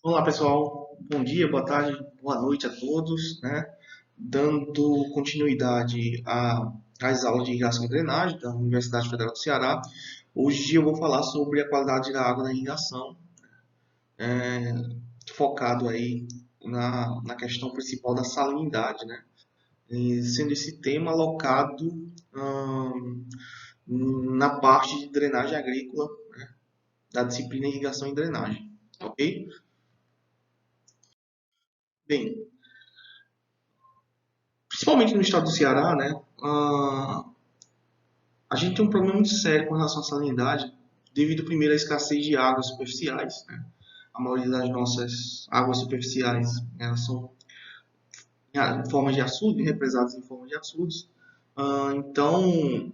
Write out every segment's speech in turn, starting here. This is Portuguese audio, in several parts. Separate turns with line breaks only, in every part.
Olá pessoal, bom dia, boa tarde, boa noite a todos, né? Dando continuidade às aulas de irrigação e drenagem da Universidade Federal do Ceará, hoje eu vou falar sobre a qualidade da água na irrigação, focado aí na questão principal da salinidade, né? E sendo esse tema alocado hum, na parte de drenagem agrícola da disciplina irrigação e drenagem, ok? Bem, principalmente no estado do Ceará, né? A gente tem um problema muito sério com relação à salinidade, devido primeiro à escassez de águas superficiais, né? A maioria das nossas águas superficiais, elas são em forma de açude, represadas em forma de açudes. Então,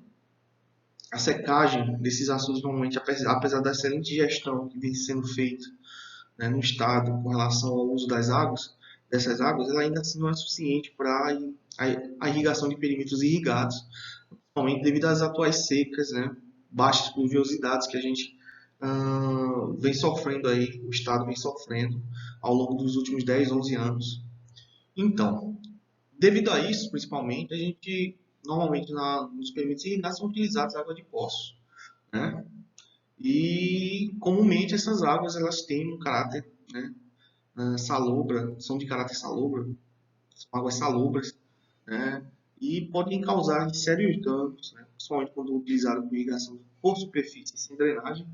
a secagem desses açudes, normalmente, apesar da excelente gestão que vem sendo feita, né, no estado com relação ao uso das águas, dessas águas, ela ainda assim não é suficiente para a irrigação de perímetros irrigados, principalmente devido às atuais secas, né, baixas pluviosidades que a gente vem sofrendo aí, o estado vem sofrendo ao longo dos últimos 10, 11 anos. Então, devido a isso, principalmente, a gente normalmente nos perímetros irrigados são utilizadas água de poço, né? E comumente essas águas elas têm um caráter, né, salobra, são de caráter salobra, são águas salobras, né, e podem causar sérios danos, né, principalmente quando utilizadas com irrigação por superfície sem drenagem,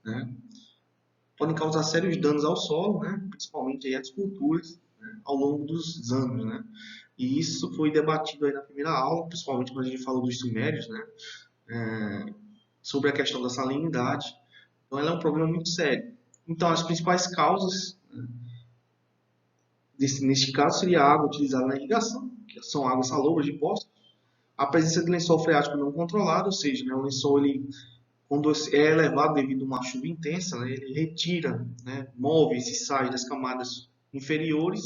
né, podem causar sérios danos ao solo, né, principalmente aí às culturas, né, ao longo dos anos, né. E isso foi debatido aí na primeira aula, principalmente quando a gente falou dos sumérios, né, sobre a questão da salinidade. Então, ela é um problema muito sério. Então, as principais causas neste caso seria a água utilizada na irrigação, que são águas salobras de poços, a presença de lençol freático não controlado, ou seja, né, o lençol ele, quando é elevado devido a uma chuva intensa, né, ele retira, né, móveis e sais das camadas inferiores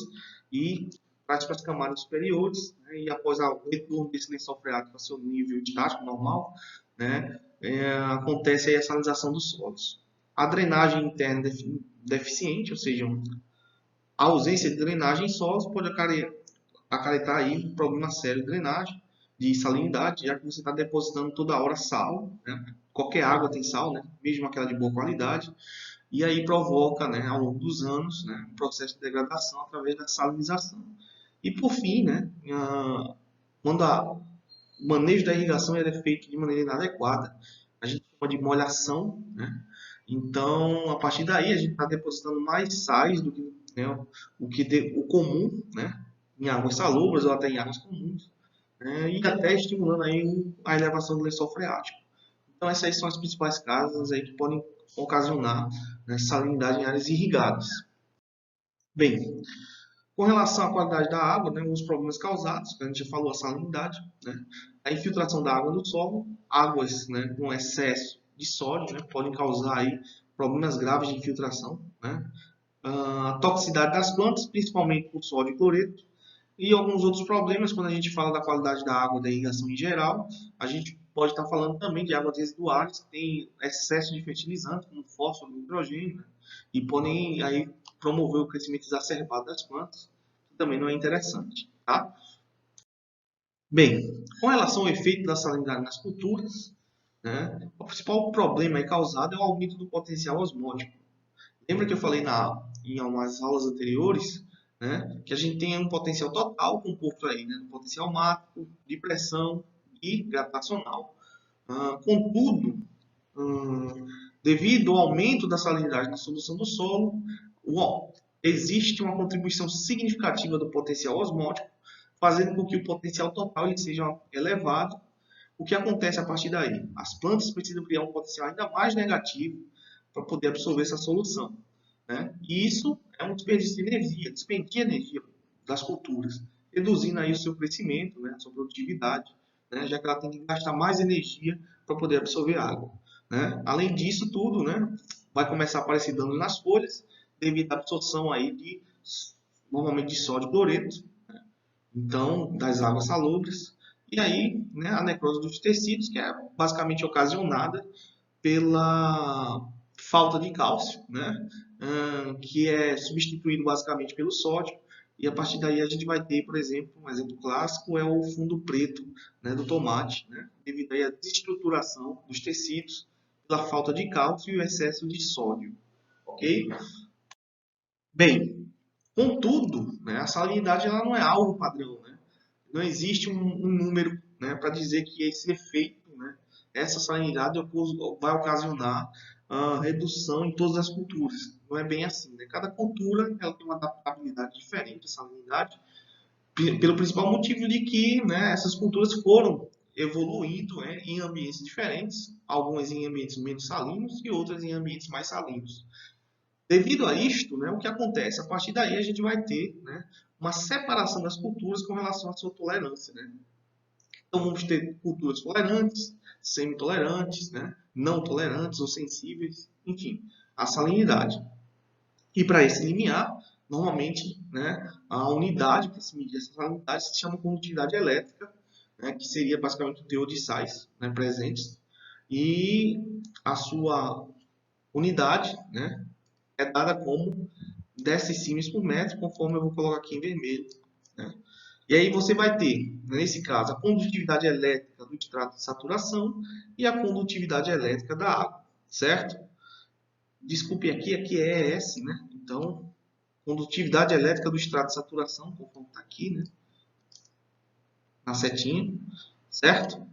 e traz para as camadas superiores, né, e após o retorno desse lençol freático ao seu nível estático normal, né, acontece aí a salinização dos solos. A drenagem interna deficiente, ou seja, a ausência de drenagem em solos pode acarretar aí um problema sério de drenagem, de salinidade, já que você está depositando toda hora sal, né? Qualquer água tem sal, né? Mesmo aquela de boa qualidade, e aí provoca, né, ao longo dos anos, né, um processo de degradação através da salinização. E por fim, né, quando o manejo da irrigação é feito de maneira inadequada, a gente chama de molhação, né? Então, a partir daí, a gente está depositando mais sais do que, né, o comum, né, em águas salobras ou até em águas comuns, né, e até estimulando aí a elevação do lençol freático. Então, essas são as principais causas aí que podem ocasionar, né, salinidade em áreas irrigadas. Bem, com relação à qualidade da água, né, os problemas causados, que a gente já falou, a salinidade, né, a infiltração da água no solo, águas, né, com excesso de sódio, né, podem causar aí problemas graves de infiltração, né, a toxicidade das plantas, principalmente por sódio e cloreto, e alguns outros problemas quando a gente fala da qualidade da água da irrigação em geral. A gente pode estar falando também de águas residuais que têm excesso de fertilizantes, como fósforo e nitrogênio, né, e podem aí promover o crescimento exacerbado das plantas, que também não é interessante. Tá? Bem, com relação ao efeito da salinidade nas culturas, né, o principal problema causado é o aumento do potencial osmótico. Lembra que eu falei em algumas aulas anteriores, né, que a gente tem um potencial total composto aí, né, um potencial mático, de pressão e gravitacional. Contudo, devido ao aumento da salinidade na solução do solo, existe uma contribuição significativa do potencial osmótico, fazendo com que o potencial total ele seja elevado. O que acontece a partir daí? As plantas precisam criar um potencial ainda mais negativo para poder absorver essa solução, né? E isso é um desperdício de energia, despendia energia das culturas, reduzindo aí o seu crescimento, né, a sua produtividade, né, já que ela tem que gastar mais energia para poder absorver água, né? Além disso tudo, né, vai começar a aparecer dano nas folhas devido à absorção aí de normalmente de sódio e cloreto, então das águas salobras, e aí, né, a necrose dos tecidos, que é basicamente ocasionada pela falta de cálcio, né? Que é substituído basicamente pelo sódio. E a partir daí a gente vai ter, por exemplo, um exemplo clássico é o fundo preto, né, do tomate, né? Devido aí à desestruturação dos tecidos pela falta de cálcio e o excesso de sódio, ok? Bem, contudo, né, a salinidade ela não é algo padrão, né? Não existe um número, né, para dizer que esse efeito, né, essa salinidade vai ocasionar redução em todas as culturas. Não é bem assim, né? Cada cultura ela tem uma adaptabilidade diferente à salinidade, pelo principal motivo de que, né, essas culturas foram evoluindo, né, em ambientes diferentes, algumas em ambientes menos salinos e outras em ambientes mais salinos. Devido a isto, né, o que acontece? A partir daí a gente vai ter, né, uma separação das culturas com relação à sua tolerância. Né? Então vamos ter culturas tolerantes, semi-tolerantes, né, não tolerantes ou sensíveis, enfim, à salinidade. E para esse limiar, normalmente, né, a unidade para se medir essa salinidade se chama condutividade elétrica, né, que seria basicamente o teor de sais, né, presentes, e a sua unidade, né, é dada como decímetros por metro, conforme eu vou colocar aqui em vermelho. Né? E aí você vai ter, nesse caso, a condutividade elétrica do extrato de saturação e a condutividade elétrica da água, certo? Desculpe aqui é S, né? Então, condutividade elétrica do extrato de saturação, conforme está aqui, né? Na setinha, certo?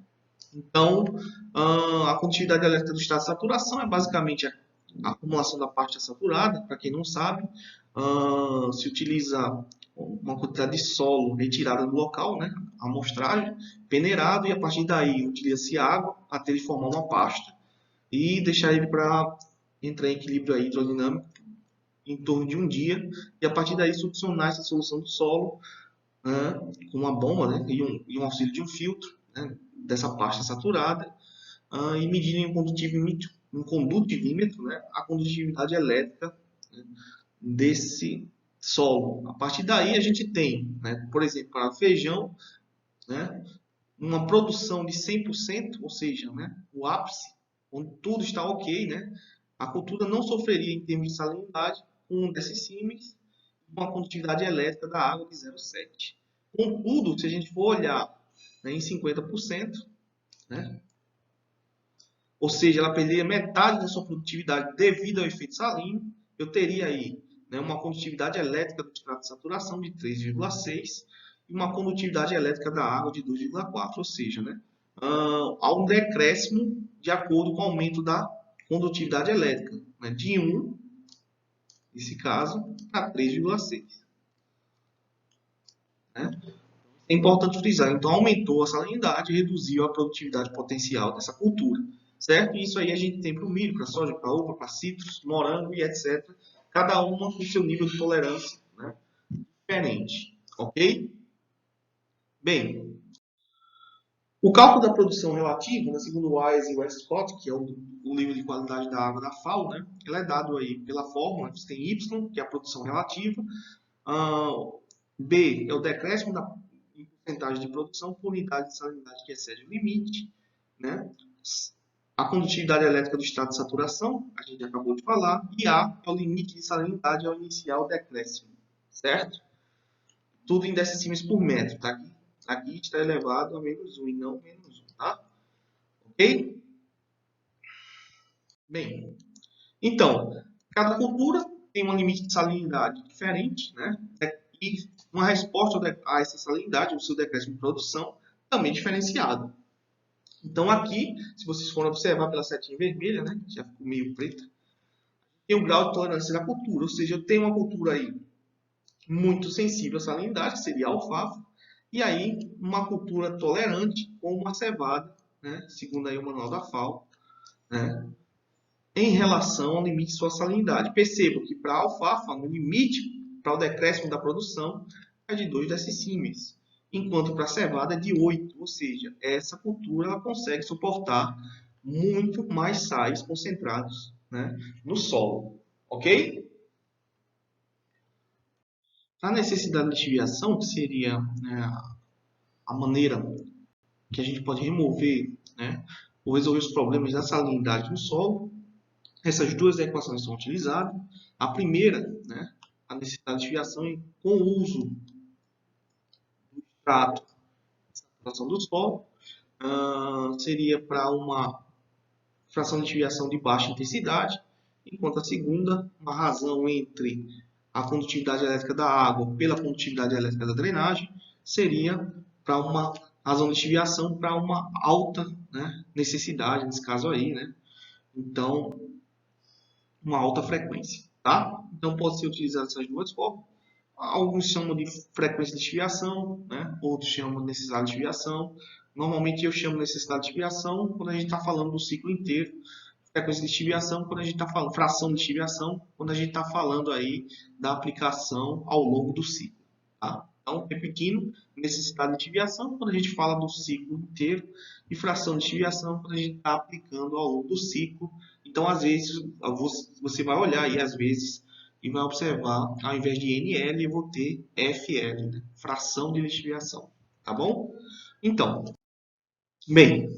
Então, a condutividade elétrica do extrato de saturação é basicamente a acumulação da parte saturada. Para quem não sabe, se utiliza uma quantidade de solo retirada do local, né? A amostragem, peneirado, e a partir daí utiliza-se água até ele formar uma pasta e deixar ele para entrar em equilíbrio aí hidrodinâmico em torno de um dia, e a partir daí succionar essa solução do solo, né, com uma bomba, né, e um auxílio de um filtro, né, dessa pasta saturada, e medir em um condutivímetro, né, a condutividade elétrica, né, desse solo. A partir daí a gente tem, né, por exemplo, para feijão, né, uma produção de 100%, ou seja, né, o ápice, onde tudo está ok, né, a cultura não sofreria em termos de salinidade com 1 decímetros, com a condutividade elétrica da água de 0,7. Contudo, se a gente for olhar, né, em 50%, né, ou seja, ela perderia metade da sua produtividade devido ao efeito salino, eu teria aí, né, uma condutividade elétrica do extrato de saturação de 3,6 e uma condutividade elétrica da água de 2,4, ou seja, né, há um decréscimo de acordo com o aumento da condutividade elétrica, né, de 1, nesse caso, para 3,6. Né? É importante frisar, então aumentou a salinidade e reduziu a produtividade potencial dessa cultura, certo? E isso aí a gente tem para o milho, para a soja, para a uva, para citros, morango e etc. Cada uma com seu nível de tolerância, né, diferente, ok? Bem, o cálculo da produção relativa, né, segundo Wise e Westcott, que é o livro de qualidade da água da FAO, né, ele é dado aí pela fórmula, você tem Y, que é a produção relativa, B é o decréscimo da porcentagem de produção por unidade de salinidade que excede o limite, né? A condutividade elétrica do estado de saturação, a gente acabou de falar, e A é o limite de salinidade ao iniciar o decréscimo, certo? Tudo em decímetros por metro, tá? Aqui está elevado a -1 e não -1, tá? Ok? Bem, então, cada cultura tem um limite de salinidade diferente, né? E uma resposta a essa salinidade, o seu decréscimo de produção, também diferenciado. Então aqui, se vocês forem observar pela setinha vermelha, né, que já ficou meio preta, tem o grau de tolerância da cultura, ou seja, eu tenho uma cultura aí muito sensível à salinidade, que seria a alfafa, e aí uma cultura tolerante, como uma cevada, né, segundo aí o manual da FAO, né, em relação ao limite de sua salinidade. Percebo que para a alfafa, no limite para o decréscimo da produção, é de 2 decímetros, enquanto para a cevada é de 8, ou seja, essa cultura ela consegue suportar muito mais sais concentrados, né, no solo. Ok? A necessidade de lixiviação, que seria, né, a maneira que a gente pode remover, né, ou resolver os problemas da salinidade no solo, Essas duas equações são utilizadas. A primeira, né, a necessidade de desviação com o uso do extrato de saturação do solo, seria para uma fração de desviação de baixa intensidade, enquanto a segunda, uma razão entre a condutividade elétrica da água pela condutividade elétrica da drenagem, seria para uma razão de desviação para uma alta, né, necessidade, nesse caso aí, né? Então, uma alta frequência, tá? Então, pode ser utilizado essas duas formas. Alguns chamam de frequência de desviação, né? Outros chamam de necessidade de desviação. Normalmente eu chamo necessidade de desviação quando a gente está falando do ciclo inteiro. Frequência de desviação quando a gente está falando, fração de desviação quando a gente está falando aí da aplicação ao longo do ciclo, tá? Então, repetindo, necessidade de desviação quando a gente fala do ciclo inteiro e fração de desviação quando a gente está aplicando ao longo do ciclo. Então, às vezes, você vai olhar aí, às vezes, e vai observar, ao invés de NL, eu vou ter FL, né? Fração de desviação, tá bom? Então, bem,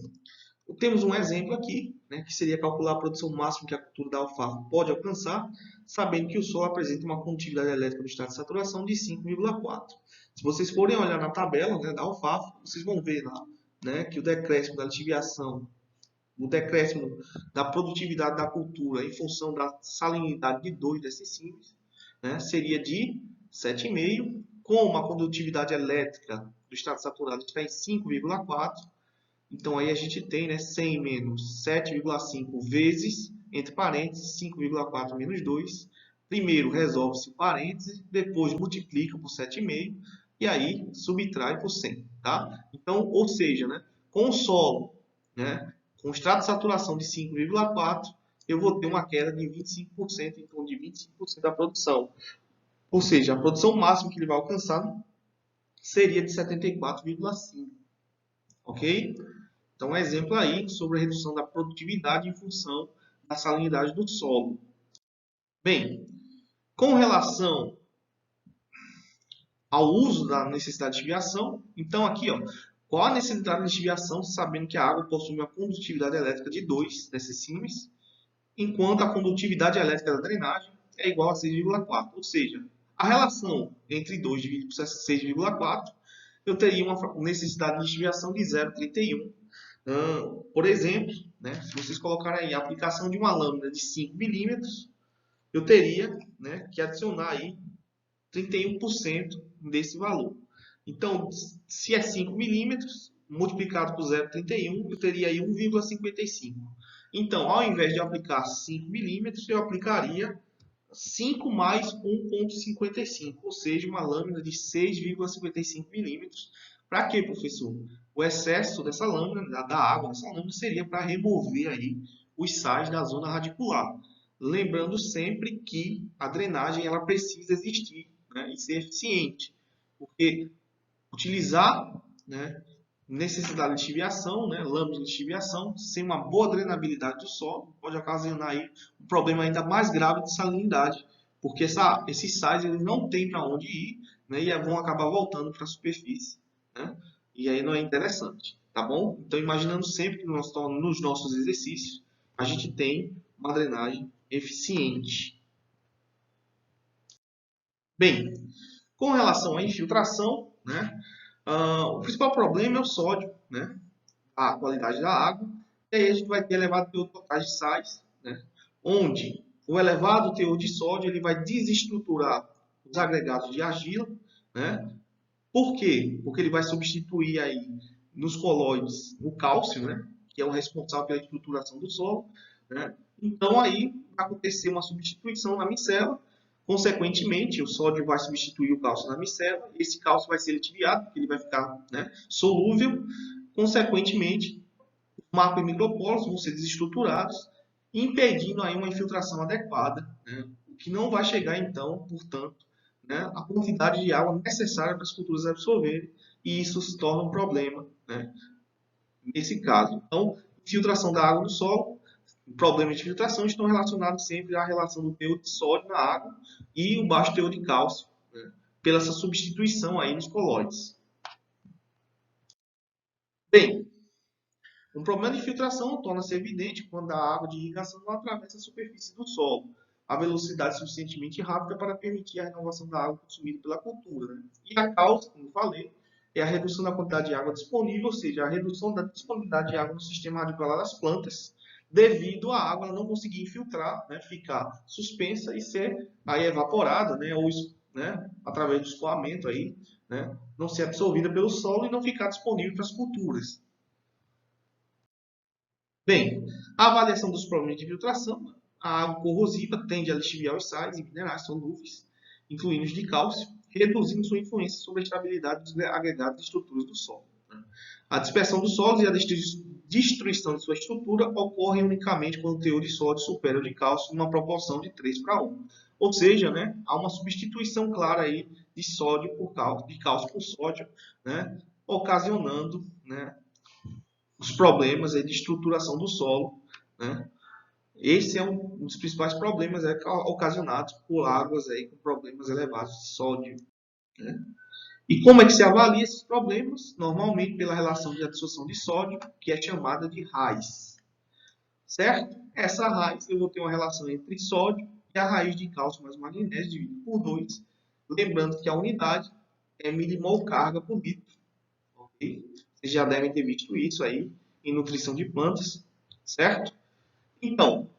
temos um exemplo aqui, né, que seria calcular a produção máxima que a cultura da alfafa pode alcançar, sabendo que o solo apresenta uma condutividade elétrica do estado de saturação de 5,4. Se vocês forem olhar na tabela, né, da alfafa, vocês vão ver lá, né, que o decréscimo da lixiviação, o decréscimo da produtividade da cultura em função da salinidade de 2 desses símbolos, né, seria de 7,5, com uma condutividade elétrica do estado saturado está em 5,4. Então, aí a gente tem, né, 100 menos 7,5 vezes, entre parênteses, 5,4 menos 2. Primeiro resolve-se o parênteses, depois multiplica por 7,5 e aí subtrai por 100. Tá? Então, ou seja, né, com o solo, né, com extrato de saturação de 5,4, eu vou ter uma queda de 25%, em torno de 25% da produção. Ou seja, a produção máxima que ele vai alcançar seria de 74,5. Ok? Então, um exemplo aí sobre a redução da produtividade em função da salinidade do solo. Bem, com relação ao uso da necessidade de desviação, então aqui, ó, qual a necessidade de desviação, sabendo que a água possui uma condutividade elétrica de 2 decímetros, enquanto a condutividade elétrica da drenagem é igual a 6,4. Ou seja, a relação entre 2 dividido por 6,4, eu teria uma necessidade de desviação de 0,31. Por exemplo, né, se vocês colocarem aí a aplicação de uma lâmina de 5 milímetros, eu teria, né, que adicionar aí 31% desse valor. Então, se é 5 milímetros, multiplicado por 0,31, eu teria aí 1,55. Então, ao invés de aplicar 5 milímetros, eu aplicaria 5 mais 1,55, ou seja, uma lâmina de 6,55 milímetros. Para quê, professor? O excesso dessa lâmina, da água dessa lâmina, seria para remover aí os sais da zona radicular. Lembrando sempre que a drenagem ela precisa existir, né, e ser eficiente. Porque utilizar, né, necessidade de lixiviação, né, lâminas de lixiviação, sem uma boa drenabilidade do solo, pode ocasionar aí um problema ainda mais grave de salinidade, porque esses sais eles não têm para onde ir, né, e vão acabar voltando para a superfície, né, e aí não é interessante, tá bom? Então, imaginando sempre que nos nossos exercícios a gente tem uma drenagem eficiente. Bem, com relação à infiltração, né, o principal problema é o sódio, né, a qualidade da água, e aí a gente vai ter elevado teor total de sais, né, onde o elevado teor de sódio ele vai desestruturar os agregados de argila, né? Por quê? Porque ele vai substituir aí nos colóides o cálcio, né, que é o responsável pela estruturação do solo, né? Então aí vai acontecer uma substituição na micela. Consequentemente, o sódio vai substituir o cálcio na micela, esse cálcio vai ser lixiviado, porque ele vai ficar, né, solúvel. Consequentemente, os macro e microporos vão ser desestruturados, impedindo aí uma infiltração adequada, né, o que não vai chegar, então, portanto, né, a quantidade de água necessária para as culturas absorverem, e isso se torna um problema, né, nesse caso. Então, infiltração da água no solo, problemas de filtração estão relacionados sempre à relação do teor de sódio na água e o baixo teor de cálcio, né, pela essa substituição aí nos colóides. Bem, Um problema de filtração torna-se evidente quando a água de irrigação não atravessa a superfície do solo a velocidade suficientemente rápida para permitir a renovação da água consumida pela cultura, né? E a causa, como eu falei, é a redução da quantidade de água disponível, ou seja, a redução da disponibilidade de água no sistema radicular das plantas, devido à água não conseguir infiltrar, né, ficar suspensa e ser aí evaporada, né, ou né, através do escoamento aí, né, não ser absorvida pelo solo e não ficar disponível para as culturas. Bem, a avaliação dos problemas de filtração. A água corrosiva tende a lixiviar os sais e minerais solúveis, incluindo os de cálcio, reduzindo sua influência sobre a estabilidade dos agregados e estruturas do solo. A dispersão dos solos e a destruição de sua estrutura ocorrem unicamente quando o teor de sódio supera o de cálcio numa proporção de 3:1. Ou seja, né, há uma substituição clara aí de sódio por cálcio, de cálcio por sódio, né, ocasionando, né, os problemas de estruturação do solo, né? Esse é um dos principais problemas ocasionados por águas aí com problemas elevados de sódio, né? E como é que se avalia esses problemas? Normalmente pela relação de adsorção de sódio, que é chamada de raiz, certo? Essa raiz, eu vou ter uma relação entre sódio e a raiz de cálcio mais magnésio dividido por 2, lembrando que a unidade é milimol carga por litro, ok? Vocês já devem ter visto isso aí em nutrição de plantas, certo? Então,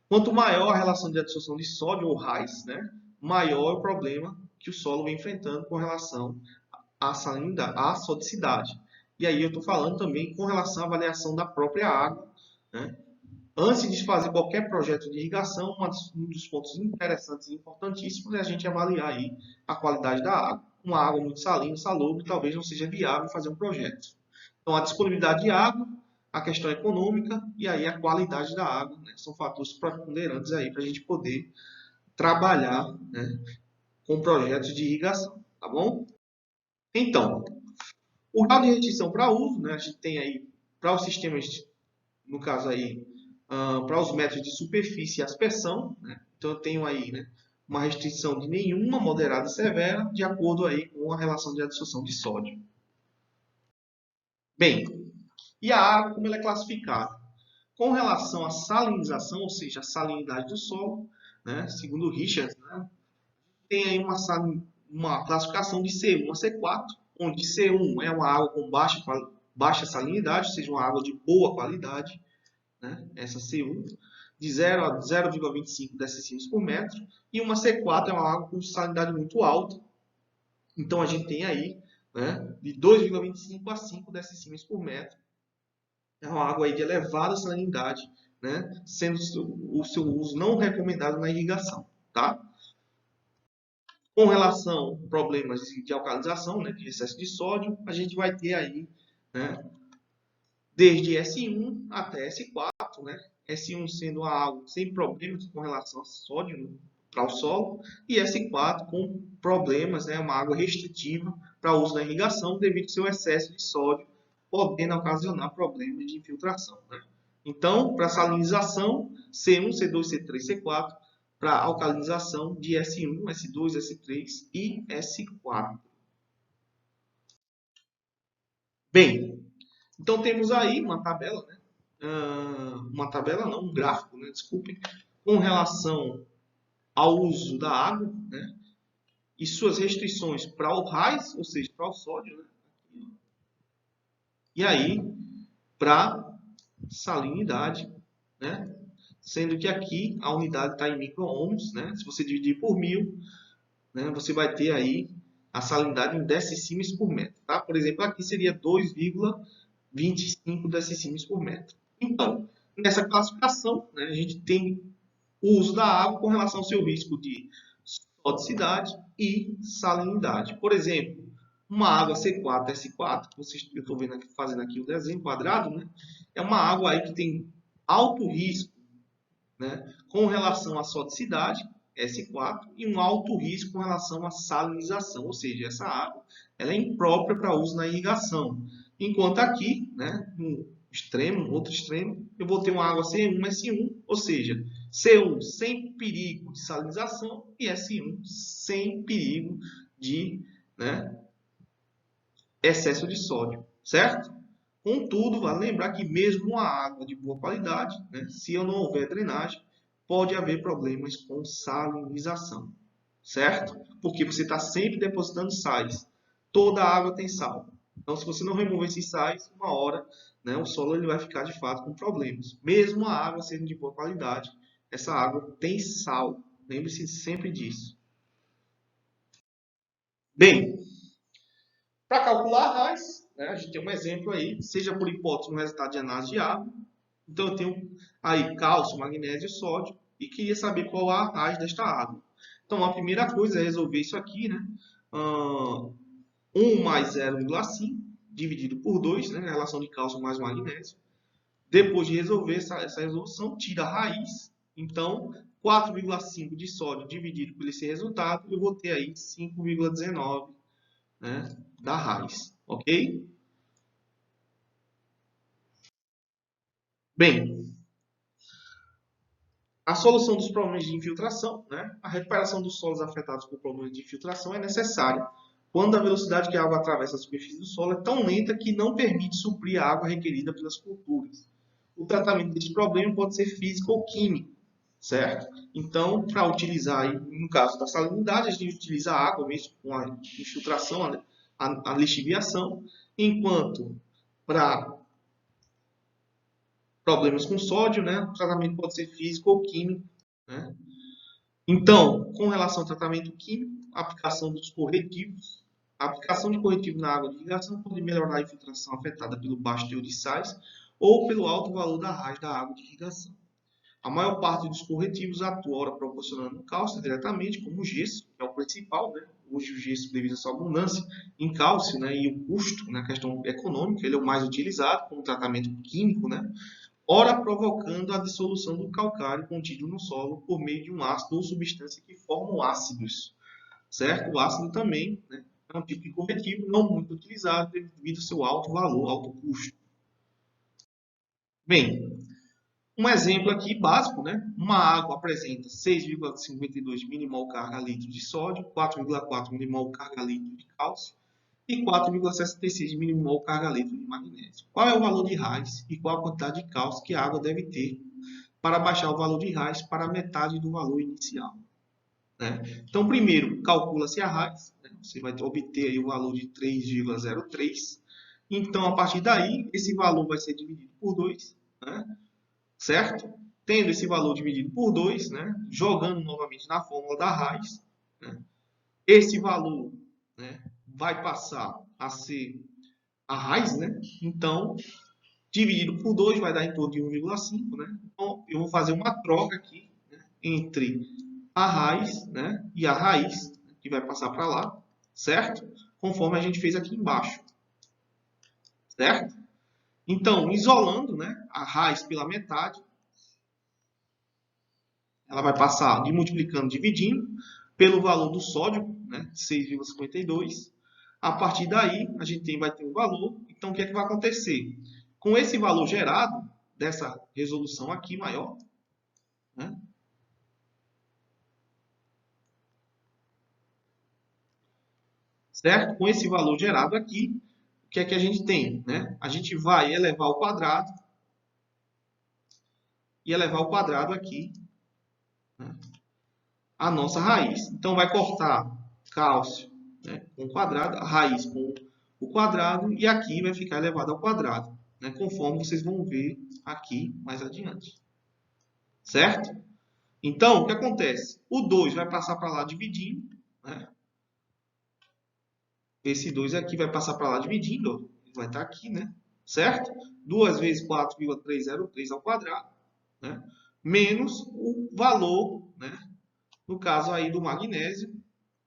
quanto maior a relação de adsorção de sódio ou raiz, né, maior é o problema que o solo vem enfrentando com relação à salinidade, à sodicidade. E aí eu estou falando também com relação à avaliação da própria água, né? Antes de fazer qualquer projeto de irrigação, um dos pontos interessantes e importantíssimos é a gente avaliar aí a qualidade da água. Uma água muito salina, salobre, talvez não seja viável fazer um projeto. Então, a disponibilidade de água, a questão econômica e aí a qualidade da água, né, são fatores preponderantes aí para a gente poder trabalhar, né, com projetos de irrigação, tá bom? Então, o grau de restrição para uso, né, a gente tem aí para os sistemas, no caso aí, para os métodos de superfície e aspersão, né? Então eu tenho aí, né, uma restrição de nenhuma, moderada e severa, de acordo aí com a relação de adsorção de sódio. Bem, e a água, como ela é classificada? Com relação à salinização, ou seja, a salinidade do solo, né, segundo Richards, né, tem aí uma classificação de C1 a C4, onde C1 é uma água com baixa salinidade, ou seja, uma água de boa qualidade, né, essa C1, de 0 a 0,25 decicílios por metro, e uma C4 é uma água com salinidade muito alta, então a gente tem aí, né, de 2,25 a 5 decicílios por metro, é uma água aí de elevada salinidade, né, sendo o seu uso não recomendado na irrigação, tá? Com relação a problemas de alcalinização, né, de excesso de sódio, a gente vai ter aí, né, desde S1 até S4, né, S1 sendo a água sem problemas com relação a sódio para o solo, e S4 com problemas, né, uma água restritiva para uso na irrigação devido ao seu excesso de sódio, podendo ocasionar problemas de infiltração, né? Então, para salinização, C1, C2, C3, C4, para alcalinização de S1, S2, S3 e S4. Bem, então temos aí uma tabela, né? Uma tabela não, um gráfico, né? Desculpem, com relação ao uso da água, né? E suas restrições para o raiz, ou seja, para o sódio, né? E aí, para salinidade, né? Sendo que aqui a unidade está em micro-ohms, né? Se você dividir por 1000, né, você vai ter aí a salinidade em decicímetros por metro, tá? Por exemplo, aqui seria 2,25 decicímetros por metro. Então, nessa classificação, né, a gente tem o uso da água com relação ao seu risco de sodicidade e salinidade. Por exemplo, uma água C4, S4, eu estou vendo aqui, fazendo aqui o desenho quadrado, né? É uma água aí que tem alto risco, né, com relação à sodicidade, S4, e um alto risco com relação à salinização, ou seja, essa água ela é imprópria para uso na irrigação. Enquanto aqui, né, no extremo, outro extremo, eu vou ter uma água C1, S1, ou seja, C1 sem perigo de salinização e S1 sem perigo de, né, excesso de sódio, certo? Contudo, vale lembrar que mesmo uma água de boa qualidade, né, se não houver drenagem, pode haver problemas com salinização, certo? Porque você está sempre depositando sais. Toda água tem sal. Então, se você não remover esses sais, uma hora, né, o solo ele vai ficar de fato com problemas. Mesmo a água sendo de boa qualidade, essa água tem sal. Lembre-se sempre disso. Bem, para calcular a raiz, né, a gente tem um exemplo aí, seja por hipótese um resultado de análise de água. Então eu tenho aí cálcio, magnésio e sódio e queria saber qual a raiz desta água. Então a primeira coisa é resolver isso aqui, né? 1 mais 0,5 dividido por 2, né? A relação de cálcio mais magnésio. Depois de resolver essa resolução, tira a raiz. Então 4,5 de sódio dividido por esse resultado, eu vou ter aí 5,19, né, da raiz, ok? Bem, a solução dos problemas de infiltração, né? A recuperação dos solos afetados por problemas de infiltração é necessária quando a velocidade que a água atravessa a superfície do solo é tão lenta que não permite suprir a água requerida pelas culturas. O tratamento desse problema pode ser físico ou químico, certo? Então, para utilizar, aí, no caso da salinidade, a gente utiliza a água mesmo com a infiltração, a lixiviação, enquanto para problemas com sódio, né, o tratamento pode ser físico ou químico, né? Então, com relação ao tratamento químico, a aplicação dos corretivos. A aplicação de corretivo na água de irrigação pode melhorar a infiltração afetada pelo baixo teor de sais ou pelo alto valor da raiz da água de irrigação. A maior parte dos corretivos atua ora proporcionando cálcio diretamente, como o gesso, que é o principal, né? Hoje o gesso, devido à sua abundância em cálcio, né, e o custo na questão econômica, ele é o mais utilizado como tratamento químico, né? Ora provocando a dissolução do calcário contido no solo por meio de um ácido ou substância que formam ácidos, certo? O ácido também, né, é um tipo de corretivo não muito utilizado devido ao seu alto valor, alto custo. Bem, um exemplo aqui básico, né? Uma água apresenta 6,52 milimol carga litro de sódio, 4,4 milimol carga litro de cálcio e 4,66 milimol carga litro de magnésio. Qual é o valor de raiz e qual a quantidade de cálcio que a água deve ter para baixar o valor de raiz para metade do valor inicial, né? Então, primeiro, calcula-se a raiz, né? Você vai obter aí o valor de 3,03. Então, a partir daí, esse valor vai ser dividido por 2, né? Certo? Tendo esse valor dividido por 2, né? Jogando novamente na fórmula da raiz, né? Esse valor, né, vai passar a ser a raiz, né? Então, dividido por 2 vai dar em torno de 1,5, né? Então, eu vou fazer uma troca aqui, né, entre a raiz, né, e a raiz, que vai passar para lá, certo? Conforme a gente fez aqui embaixo, certo? Então, isolando, né, a raiz pela metade, ela vai passar de multiplicando, dividindo, pelo valor do sódio, né, 6,52. A partir daí, a gente vai ter um valor. Então, o que é que vai acontecer? Com esse valor gerado, dessa resolução aqui maior, né, certo? Com esse valor gerado aqui, o que é que a gente tem, né? A gente vai elevar ao quadrado e elevar ao quadrado aqui, né, a nossa raiz. Então, vai cortar cálcio, né, com o quadrado, a raiz com o quadrado, e aqui vai ficar elevado ao quadrado, né, conforme vocês vão ver aqui mais adiante. Certo? Então, o que acontece? O 2 vai passar para lá dividindo, né? Esse 2 aqui vai passar para lá dividindo, ó, vai estar aqui, né? Certo? 2 vezes 4,303 ao quadrado, né? Menos o valor, né, no caso aí do magnésio,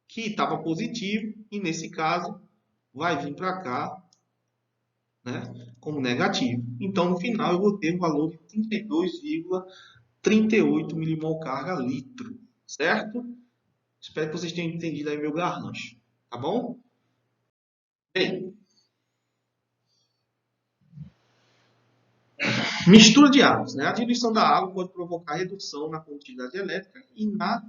que estava positivo, e nesse caso vai vir para cá, né, como negativo. Então, no final, eu vou ter um valor de 32,38 milimol carga litro, certo? Espero que vocês tenham entendido aí meu garrancho, tá bom? Bem, mistura de águas, né? A diluição da água pode provocar redução na condutividade elétrica e na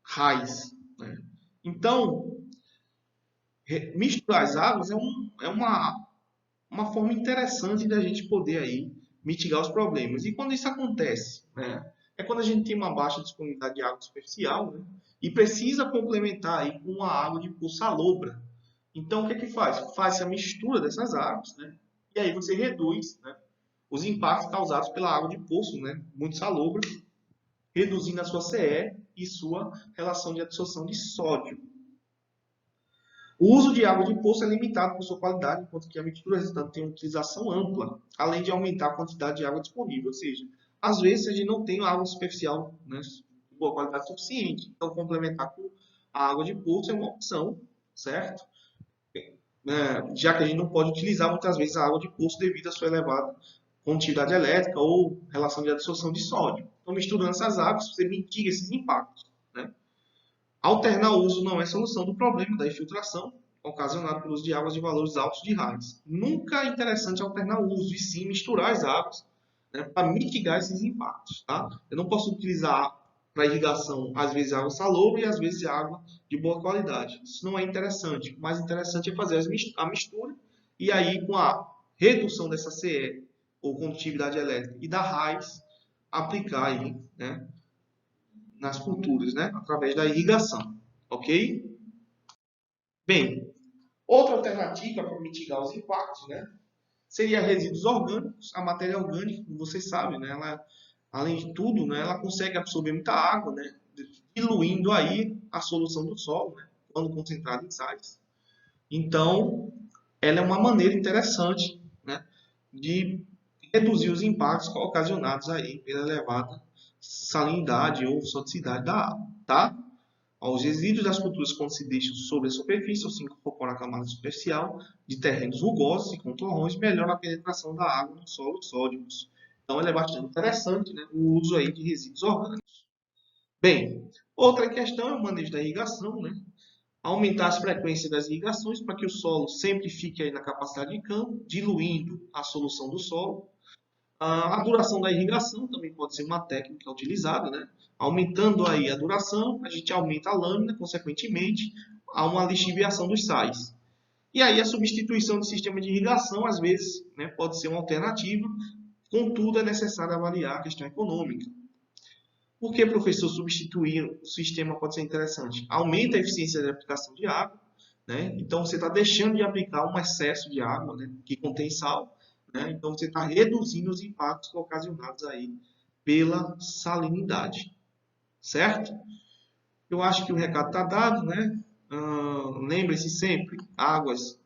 raiz, né? Então, misturar as águas é uma uma forma interessante da gente poder aí mitigar os problemas. E quando isso acontece, né, é quando a gente tem uma baixa disponibilidade de água superficial, né, e precisa complementar aí com uma água de poço salobra. Então, o que é que faz? Faz a mistura dessas águas, né, e aí você reduz, né, os impactos causados pela água de poço, né, muito salobra, reduzindo a sua CE e sua relação de absorção de sódio. O uso de água de poço é limitado por sua qualidade, enquanto que a mistura resultante tem uma utilização ampla, além de aumentar a quantidade de água disponível. Ou seja, às vezes a gente não tem água superficial, né, de boa qualidade suficiente. Então, complementar com a água de poço é uma opção, certo? Já que a gente não pode utilizar muitas vezes a água de poço devido à sua elevada condutividade elétrica ou relação de absorção de sódio. Então, misturando essas águas, você mitiga esses impactos, né? Alternar o uso não é solução do problema da infiltração ocasionado pelo uso de águas de valores altos de raios. Nunca é interessante alternar o uso, e sim misturar as águas, né, para mitigar esses impactos. Tá? Eu não posso utilizar para irrigação, às vezes, água salobra e às vezes água de boa qualidade. Isso não é interessante. O mais interessante é fazer a mistura e aí, com a redução dessa CE, ou condutividade elétrica, e da raiz, aplicar aí, né, nas culturas, né, através da irrigação, ok? Bem, outra alternativa para mitigar os impactos, né, seria resíduos orgânicos. A matéria orgânica, como vocês sabem, né, ela, além de tudo, né, ela consegue absorver muita água, né, diluindo aí a solução do solo, né, quando concentrada em sais. Então, ela é uma maneira interessante, né, de reduzir os impactos ocasionados aí pela elevada salinidade ou sodicidade da água, tá? Os resíduos das culturas, quando se deixam sobre a superfície ou se incorporam à camada superficial de terrenos rugosos e com torrões, melhoram a penetração da água nos solos sódicos. Então, ele é bastante interessante, né, o uso aí de resíduos orgânicos. Bem, outra questão é o manejo da irrigação, né? Aumentar as frequências das irrigações para que o solo sempre fique aí na capacidade de campo, diluindo a solução do solo. A duração da irrigação também pode ser uma técnica utilizada, né? Aumentando aí a duração, a gente aumenta a lâmina, consequentemente, há uma lixiviação dos sais. E aí a substituição do sistema de irrigação, às vezes, né, pode ser uma alternativa, contudo é necessário avaliar a questão econômica. Por que, professor, substituir o sistema pode ser interessante? Aumenta a eficiência da aplicação de água, né? Então você está deixando de aplicar um excesso de água, né, que contém sal, né? Então você está reduzindo os impactos ocasionados aí pela salinidade, certo? Eu acho que o recado está dado, né? Lembre-se sempre, águas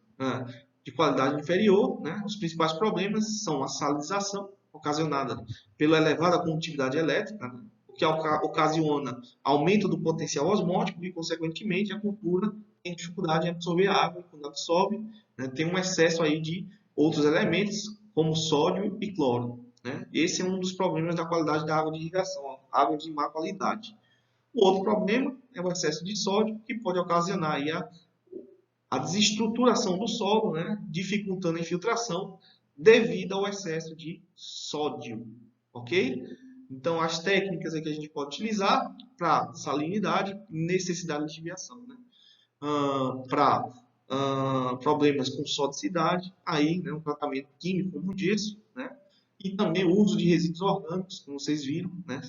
de qualidade inferior, né? Os principais problemas são a salinização, ocasionada pela elevada condutividade elétrica, né? O que ocasiona aumento do potencial osmótico e, consequentemente, a cultura tem dificuldade em absorver água, e quando absorve, né, tem um excesso aí de outros elementos, como sódio e cloro, né? Esse é um dos problemas da qualidade da água de irrigação, água de má qualidade. O outro problema é o excesso de sódio, que pode ocasionar aí a desestruturação do solo, né, dificultando a infiltração devido ao excesso de sódio, ok? Então, as técnicas que a gente pode utilizar para salinidade, necessidade de lixiviação, né? Para problemas com sodicidade, aí, né, um tratamento químico, como disse, né? E também o uso de resíduos orgânicos, como vocês viram, né?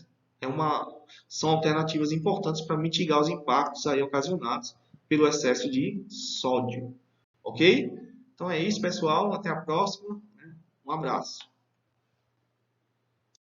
São alternativas importantes para mitigar os impactos aí ocasionados pelo excesso de sódio. Ok? Então é isso, pessoal. Até a próxima. Um abraço.